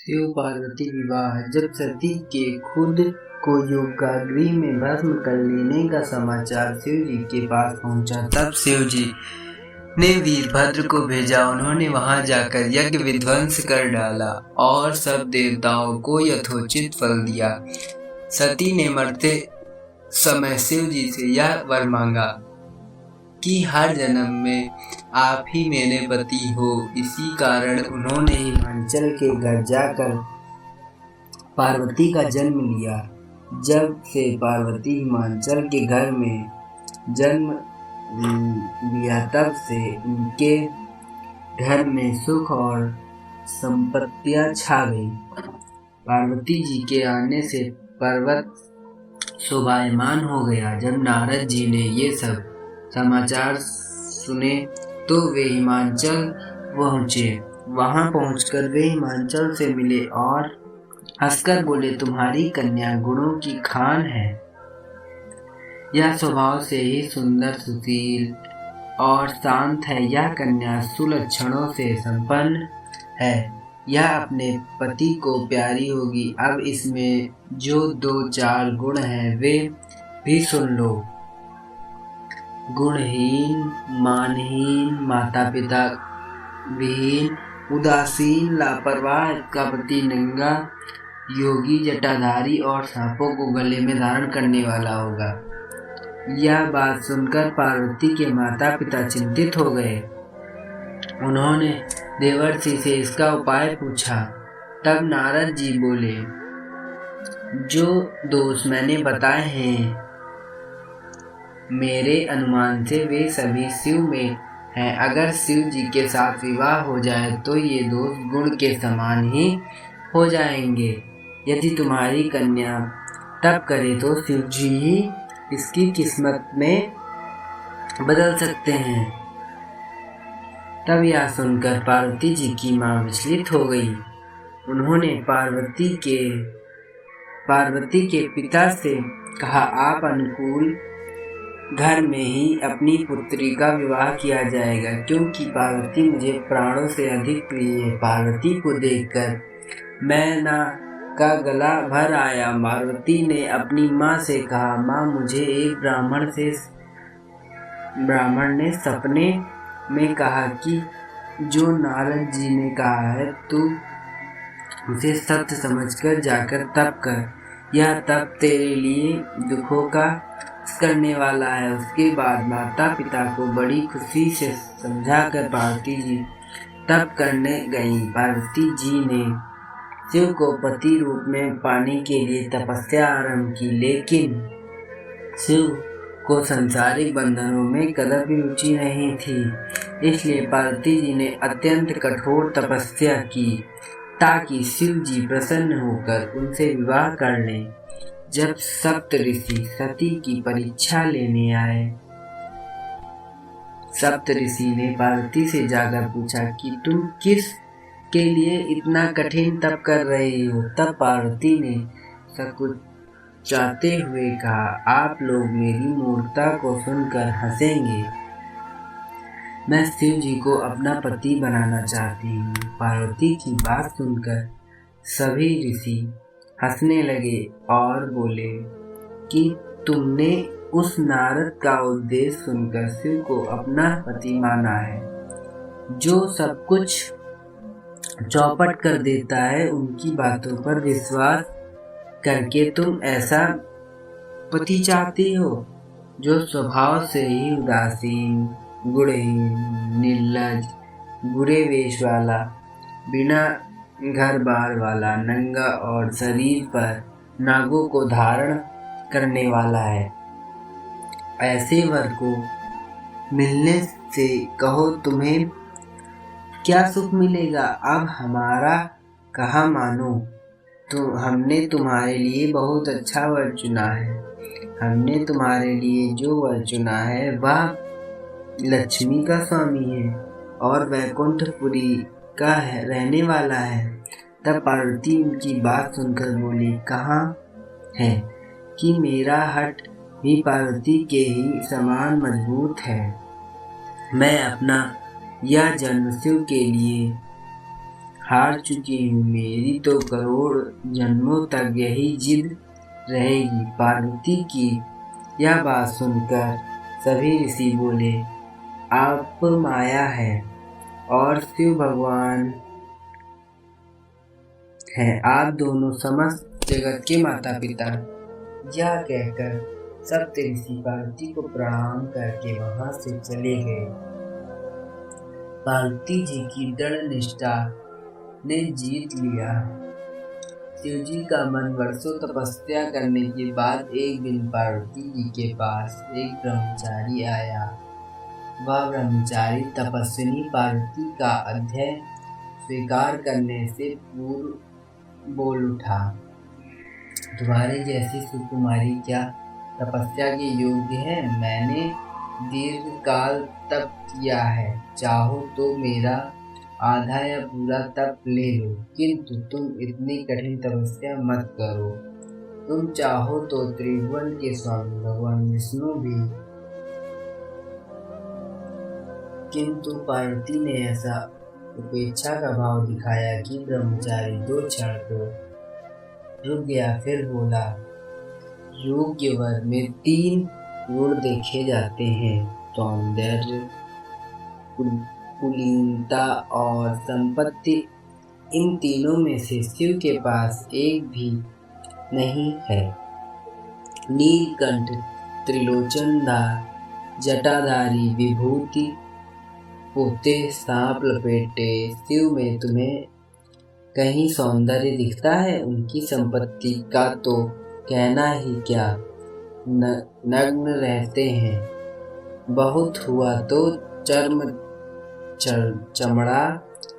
शिव पार्वती विवाह। जब सती के खुद को योगाग्नि में भस्म कर लेने का समाचार शिव जी के पास पहुंचा, तब शिव जी ने वीरभद्र को भेजा। उन्होंने वहां जाकर यज्ञ विध्वंस कर डाला और सब देवताओं को यथोचित फल दिया। सती ने मरते समय शिव जी से यह वर मांगा कि हर जन्म में आप ही मेरे पति हो। इसी कारण उन्होंने हिमाचल के घर जाकर पार्वती का जन्म लिया। जब से पार्वती हिमाचल के घर में जन्म लिया, तब से उनके घर में सुख और संपत्तियां छा गई। पार्वती जी के आने से पर्वत शोभायमान हो गया। जब नारद जी ने ये सब समाचार सुने तो वे हिमाचल पहुँचे। वहां पहुंचकर वे हिमाचल से मिले और हंसकर बोले, तुम्हारी कन्या गुणों की खान है। यह स्वभाव से ही सुंदर, सुशील और शांत है। यह कन्या सुलक्षणों से संपन्न है। यह अपने पति को प्यारी होगी। अब इसमें जो 2-4 गुण हैं वे भी सुन लो। गुणहीन, मानहीन, माता पिता विहीन, उदासीन, लापरवाह, कपटी, नंगा, योगी, जटाधारी और सांपों को गले में धारण करने वाला होगा। यह बात सुनकर पार्वती के माता पिता चिंतित हो गए। उन्होंने देवर्षि से इसका उपाय पूछा। तब नारद जी बोले, जो दोष मैंने बताए हैं मेरे अनुमान से वे सभी शिव में हैं। अगर शिव जी के साथ विवाह हो जाए तो ये दोष गुण के समान ही हो जाएंगे। यदि तुम्हारी कन्या तप करे तो शिव जी ही इसकी किस्मत में बदल सकते हैं। तब यह सुनकर पार्वती जी की मां विचलित हो गई। उन्होंने पार्वती के पिता से कहा, आप अनुकूल घर में ही अपनी पुत्री का विवाह किया जाएगा, क्योंकि पार्वती मुझे प्राणों से अधिक प्रिय है। पार्वती को देखकर मैना का गला भर आया। पार्वती ने अपनी माँ से कहा, माँ, मुझे एक ब्राह्मण ने सपने में कहा कि जो नारद जी ने कहा है तू उसे सत्य समझकर जाकर तप कर। यह तप तेरे लिए दुखों का करने वाला है। उसके बाद माता पिता को बड़ी खुशी से समझाकर पार्वती जी तप करने गई। पार्वती जी ने शिव को पति रूप में पाने के लिए तपस्या आरंभ की, लेकिन शिव को सांसारिक बंधनों में कदापि रुचि नहीं थी। इसलिए पार्वती जी ने अत्यंत कठोर तपस्या की ताकि शिव जी प्रसन्न होकर उनसे विवाह कर लें। जब सप्तऋषि सती की परीक्षा लेने आए, सप्तऋषि ने पार्वती से जाकर पूछा कि तुम किस के लिए इतना कठिन तप कर रही हो। तब पार्वती ने सकुचाते हुए कहा, आप लोग मेरी मूर्खता को सुनकर हंसेंगे। मैं शिव जी को अपना पति बनाना चाहती हूँ। पार्वती की बात सुनकर सभी ऋषि हंसने लगे और बोले कि तुमने उस नारद का उद्देश्य सुनकर शिव को अपना पति माना है, जो सब कुछ चौपट कर देता है। उनकी बातों पर विश्वास करके तुम ऐसा पति चाहती हो जो स्वभाव से ही उदासीन, गुणहीन, निर्लज, बुरे वेश वाला, बिना घर बार वाला, नंगा और शरीर पर नागों को धारण करने वाला है। ऐसे वर को मिलने से कहो तुम्हें क्या सुख मिलेगा। अब हमारा कहा मानो, तो हमने तुम्हारे लिए बहुत अच्छा वर चुना है। हमने तुम्हारे लिए जो वर चुना है वह लक्ष्मी का स्वामी है और वैकुंठपुरी का रहने वाला है। तब पार्वती उनकी बात सुनकर बोली, कहाँ है कि मेरा हट भी पार्वती के ही समान मजबूत है। मैं अपना यह जन्म शिव के लिए हार चुकी हूँ, मेरी तो करोड़ जन्मों तक यही जिद रहेगी। पार्वती की यह बात सुनकर सभी ऋषि बोले, आप माया है और शिव भगवान है, आप दोनों समस्त जगत के माता पिता। यह कहकर सप्त ऋषि पार्वती को प्रणाम करके वहां से चले गए। पार्वती जी की दृढ़ निष्ठा ने जीत लिया। शिव जी का मन वर्षों तपस्या करने के बाद एक दिन पार्वती जी के पास एक ब्रह्मचारी आया। वह ब्रह्मचारी तपस्विनी पार्वती का अध्यय स्वीकार करने से पूर्व बोल उठा, तुम्हारे जैसी सुकुमारी क्या तपस्या के योग्य है? मैंने दीर्घ काल तप किया है, चाहो तो मेरा आधा या पूरा तप ले लो, किंतु तुम इतनी कठिन तपस्या मत करो। तुम चाहो तो त्रिभुवन के स्वामी भगवान विष्णु भी। किंतु पार्वती ने ऐसा उपेक्षा का भाव दिखाया कि ब्रह्मचारी दो क्षण को रुक गया, फिर बोला, योग्य वर में 3 गुण देखे जाते हैं, सौंदर्य, कुलीनता और संपत्ति। इन तीनों में से शिव के पास एक भी नहीं है। नीलकंठ, त्रिलोचनदार, जटाधारी, विभूति पोते, सांप लपेटे शिव में तुम्हें कहीं सौंदर्य दिखता है? उनकी संपत्ति का तो कहना ही क्या, नग्न रहते हैं। बहुत हुआ तो चमड़ा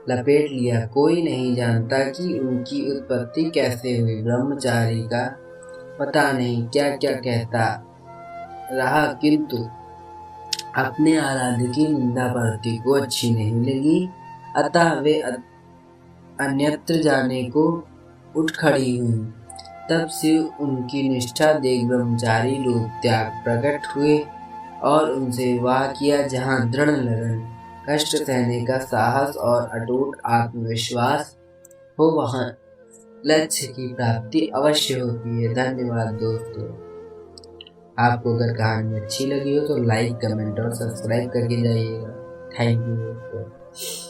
लपेट लिया, कोई नहीं जानता कि उनकी उत्पत्ति कैसे हुई। ब्रह्मचारी का पता नहीं क्या क्या कहता रहा, किंतु अपने आराध्य की निंदा पार्वती को अच्छी नहीं लगी, अतः वे अन्यत्र जाने को उठ खड़ी हुई। तब शिव उनकी निष्ठा देख ब्रह्मचारी लोग त्याग प्रकट हुए और उनसे विवाह किया। जहाँ दृढ़ लगन, कष्ट सहने का साहस और अटूट आत्मविश्वास हो, वहाँ लक्ष्य की प्राप्ति अवश्य होती है। धन्यवाद दोस्तों। आपको अगर कहानी अच्छी लगी हो तो लाइक, कमेंट और सब्सक्राइब करके जाइएगा। थैंक यू दोस्तों।